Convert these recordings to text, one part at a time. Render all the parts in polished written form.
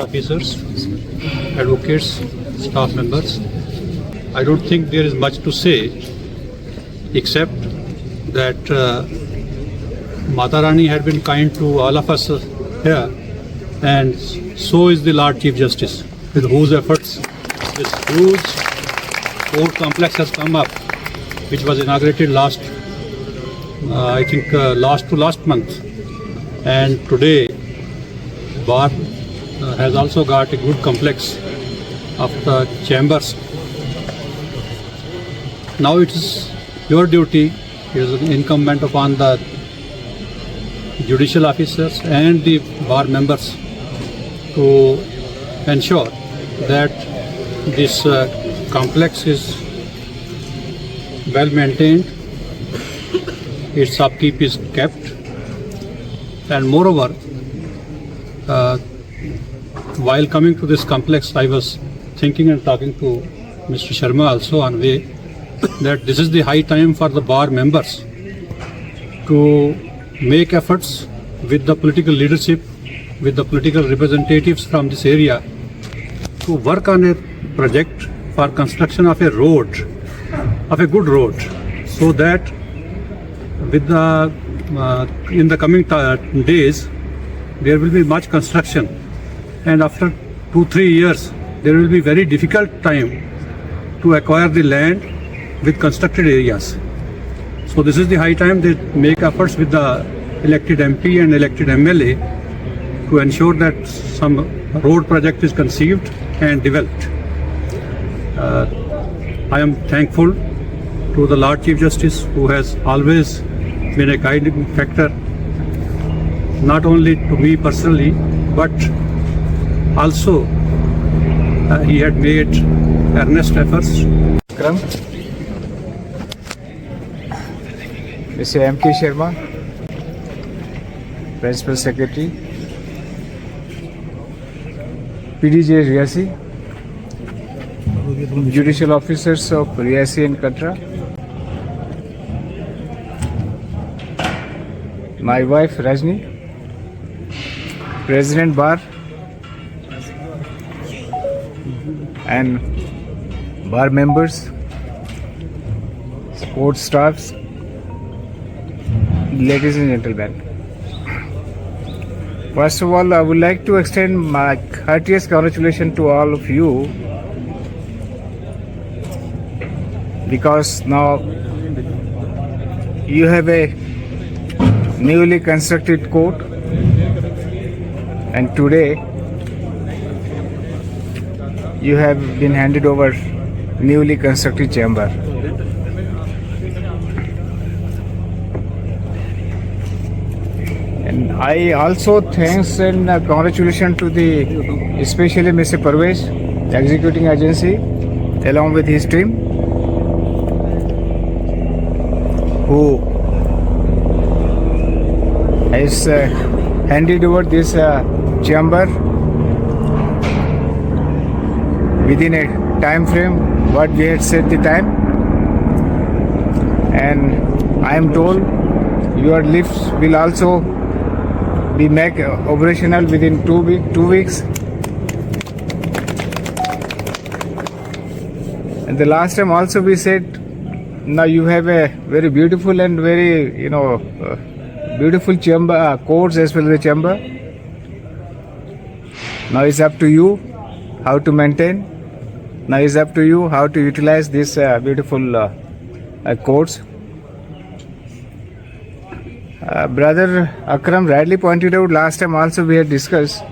judicial officers, advocates, staff members. I don't think there is much to say except that Mata Rani had been kind to all of us here, and so is the Lord Chief Justice, with whose efforts this huge court complex has come up, which was inaugurated last month. And today, Bar has also got a good complex of the chambers. Now it is your duty, it is incumbent upon the judicial officers and the bar members to ensure that this complex is well maintained, its upkeep is kept, and moreover, while coming to this complex, I was thinking and talking to Mr. Sharma also on way that this is the high time for the bar members to make efforts with the political leadership, with the political representatives from this area to work on a project for construction of a road, of a good road, so that with the in the coming days there will be much construction, and after 2-3 years there will be very difficult time to acquire the land with constructed areas. So this is the high time they make efforts with the elected MP and elected MLA to ensure that some road project is conceived and developed. I am thankful to the Lord Chief Justice, who has always been a guiding factor, not only to me personally, but also he had made earnest efforts. Mr. M.K. Sharma, Principal Secretary, PDJ Riyasi, Judicial Officers of Riyasi and Katra, my wife Rajni, President Bar, and bar members, support staffs, ladies and gentlemen. First of all, I would like to extend my heartiest congratulations to all of you, because now you have a newly constructed court, and today you have been handed over newly constructed chamber. And I also thanks and congratulations to the especially Mr. Parvez, the executing agency, along with his team, who has handed over this chamber within a time frame what we had set the time, and I am told your lifts will also be made operational within 2 weeks. And the last time also we said, now you have a very beautiful and very beautiful chamber, courts as well as the chamber. Now it's up to you how to maintain. Now it's up to you how to utilize this beautiful courts. Brother Akram rightly pointed out, last time also we had discussed,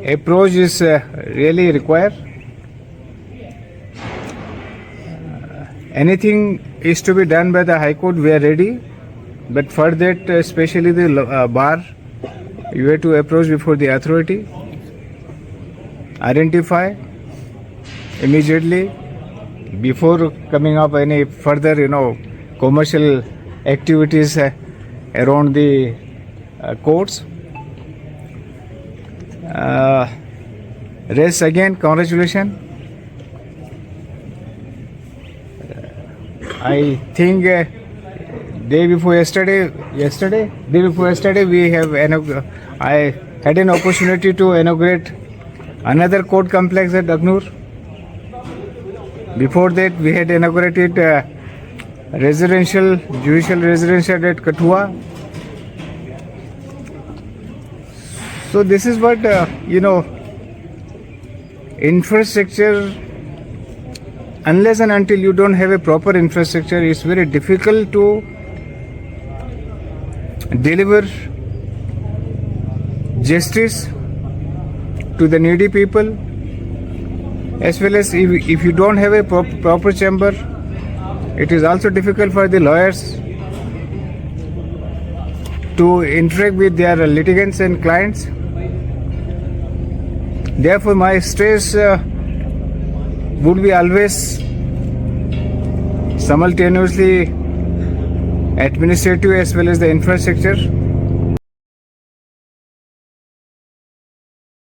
approach is really required. Anything is to be done by the High Court, we are ready, but for that especially the bar, you have to approach before the authority, identify immediately before coming up any further commercial activities around the courts. Race again, congratulations. I think day before yesterday we have I had an opportunity to inaugurate another court complex at Agnur. Before that, we had inaugurated judicial residential at Kathua. So this is what infrastructure. Unless and until you don't have a proper infrastructure, it's very difficult to deliver justice to the needy people, as well as if you don't have a proper chamber, it is also difficult for the lawyers to interact with their litigants and clients. Therefore, my stress would be always simultaneously administrative as well as the infrastructure.